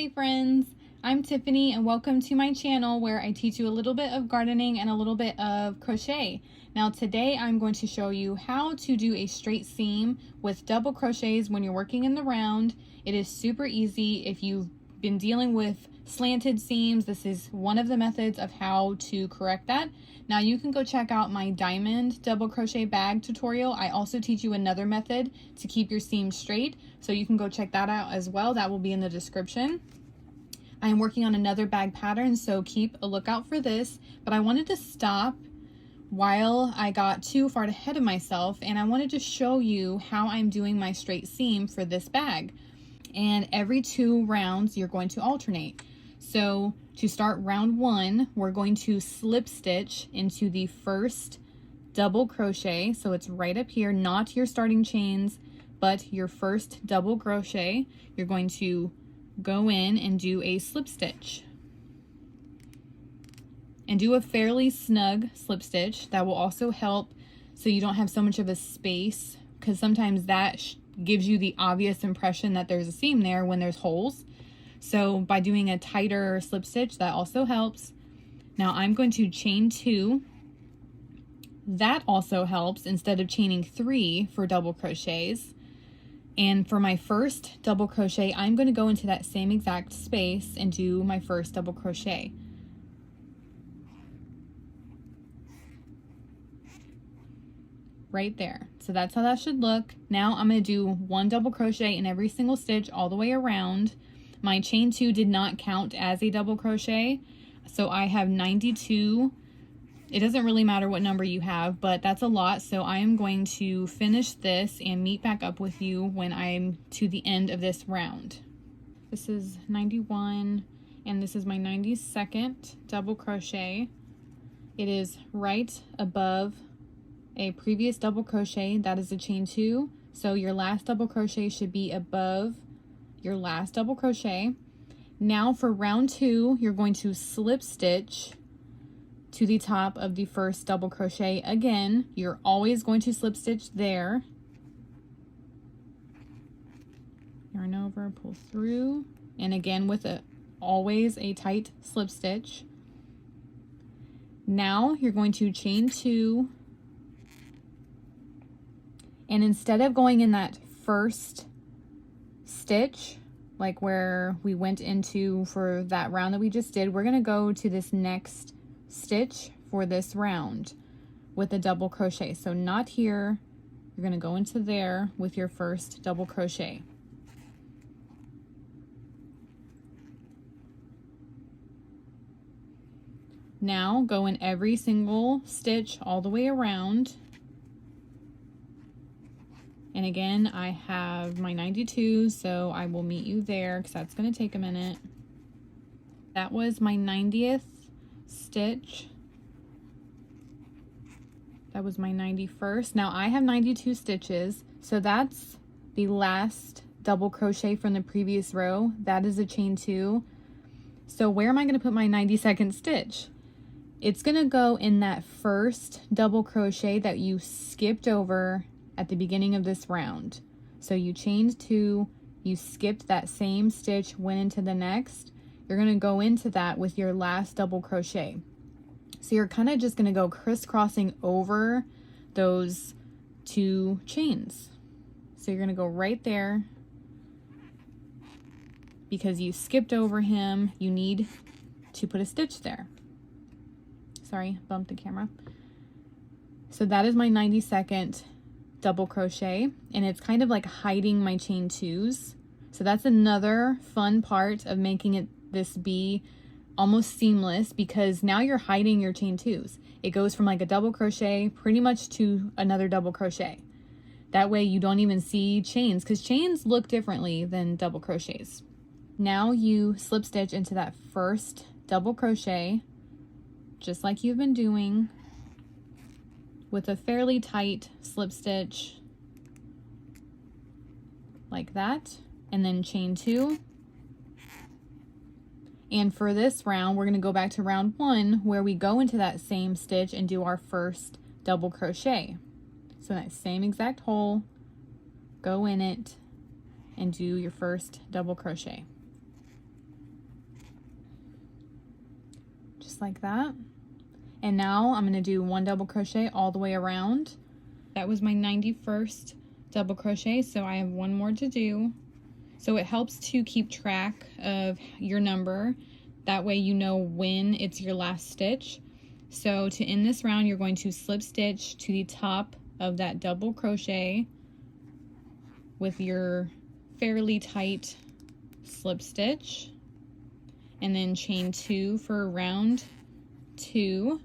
Hi friends, I'm Tiffany and welcome to my channel where I teach you a little bit of gardening and a little bit of crochet. Now today I'm going to show you how to do a straight seam with double crochets when you're working in the round. It is super easy. If you've been dealing with slanted seams, this is one of the methods of how to correct that. Now you can go check out my diamond double crochet bag tutorial. I also teach you another method to keep your seams straight, so you can go check that out as well. That will be in the description. I am working on another bag pattern, so keep a lookout for this, but I wanted to stop while I got too far ahead of myself, and I wanted to show you how I'm doing my straight seam for this bag. And every 2 rounds you're going to alternate. So to start round 1, we're going to slip stitch into the first double crochet. So it's right up here, not your starting chains, but your first double crochet. You're going to go in and do a slip stitch. And do a fairly snug slip stitch. That will also help so you don't have so much of a space, because sometimes that gives you the obvious impression that there's a seam there when there's holes. So by doing a tighter slip stitch, that also helps. Now I'm going to chain 2. That also helps instead of chaining 3 for double crochets. And for my first double crochet, I'm going to go into that same exact space and do my first double crochet. Right there. So that's how that should look. Now I'm going to do 1 double crochet in every single stitch all the way around. My chain 2 did not count as a double crochet, so I have 92. It doesn't really matter what number you have, but that's a lot. So I am going to finish this and meet back up with you when I'm to the end of this round. This is 91 and this is my 92nd double crochet. It is right above a previous double crochet. That is a chain 2. So your last double crochet should be above your last double crochet. Now for round 2, you're going to slip stitch to the top of the first double crochet. Again, you're always going to slip stitch there. Yarn over, pull through, and again with always a tight slip stitch. Now you're going to chain 2, and instead of going in that first stitch, like where we went into for that round that we just did, we're going to go to this next stitch for this round with a double crochet. So not here, you're going to go into there with your first double crochet. Now go in every single stitch all the way around. And again, I have my 92, so I will meet you there because that's going to take a minute. That was my 90th stitch. That was my 91st. Now I have 92 stitches, so that's the last double crochet from the previous row. That is a chain 2. So where am I going to put my 92nd stitch? It's going to go in that first double crochet that you skipped over at the beginning of this round. So you chained 2, you skipped that same stitch, went into the next. You're going to go into that with your last double crochet. So you're kind of just going to go crisscrossing over those 2 chains. So you're going to go right there. Because you skipped over him, you need to put a stitch there. Sorry, bumped the camera. So that is my 92nd double crochet, and it's kind of like hiding my chain 2s. So that's another fun part of making this be almost seamless, because now you're hiding your chain 2s. It goes from like a double crochet pretty much to another double crochet. That way you don't even see chains, because chains look differently than double crochets. Now you slip stitch into that first double crochet just like you've been doing, with a fairly tight slip stitch like that, and then chain 2. And for this round, we're going to go back to round 1 where we go into that same stitch and do our first double crochet. So that same exact hole, go in it and do your first double crochet. just like that. And now I'm going to do 1 double crochet all the way around. That was my 91st double crochet, so I have 1 more to do. So it helps to keep track of your number. That way you know when it's your last stitch. So to end this round, you're going to slip stitch to the top of that double crochet with your fairly tight slip stitch, and then chain 2 for round 2,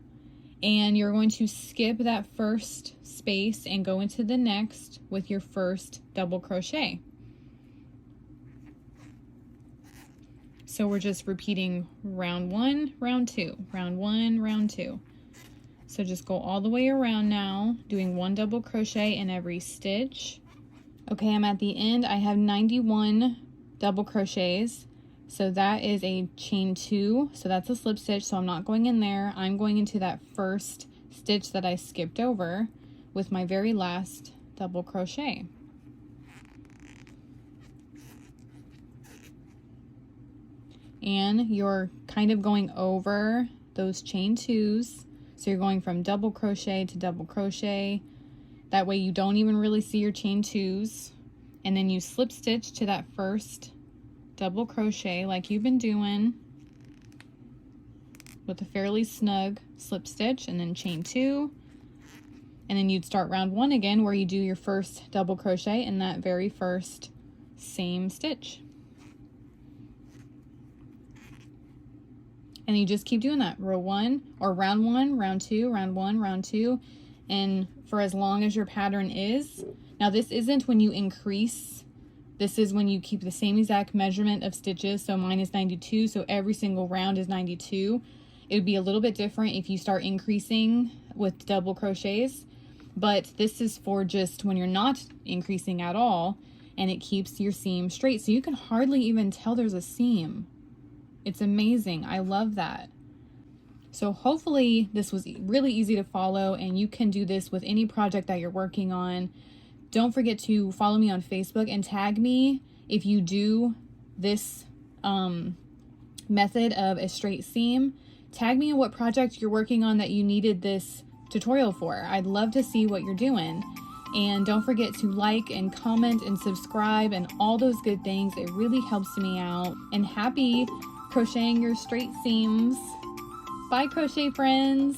and you're going to skip that first space and go into the next with your first double crochet. So we're just repeating round 1, round 2, round 1, round 2. So just go all the way around now, doing 1 double crochet in every stitch. Okay, I'm at the end. I have 91 double crochets. So that is a chain 2. So that's a slip stitch. So I'm not going in there. I'm going into that first stitch that I skipped over with my very last double crochet. And you're kind of going over those chain 2s. So you're going from double crochet to double crochet. That way you don't even really see your chain 2s. And then you slip stitch to that first double crochet like you've been doing with a fairly snug slip stitch, and then chain 2. And then you'd start round 1 again where you do your first double crochet in that very first same stitch. And you just keep doing that, row 1 or round 1, round 2, round 1, round 2, and for as long as your pattern is. Now this isn't when you increase, this is when you keep the same exact measurement of stitches. So mine is 92, so every single round is 92. It would be a little bit different if you start increasing with double crochets, but this is for just when you're not increasing at all, and it keeps your seam straight. So you can hardly even tell there's a seam. It's amazing. I love that. So hopefully this was really easy to follow, and you can do this with any project that you're working on. Don't forget to follow me on Facebook and tag me if you do this method of a straight seam. Tag me in what project you're working on that you needed this tutorial for. I'd love to see what you're doing. And don't forget to like and comment and subscribe and all those good things. It really helps me out. And happy crocheting your straight seams. Bye, crochet friends.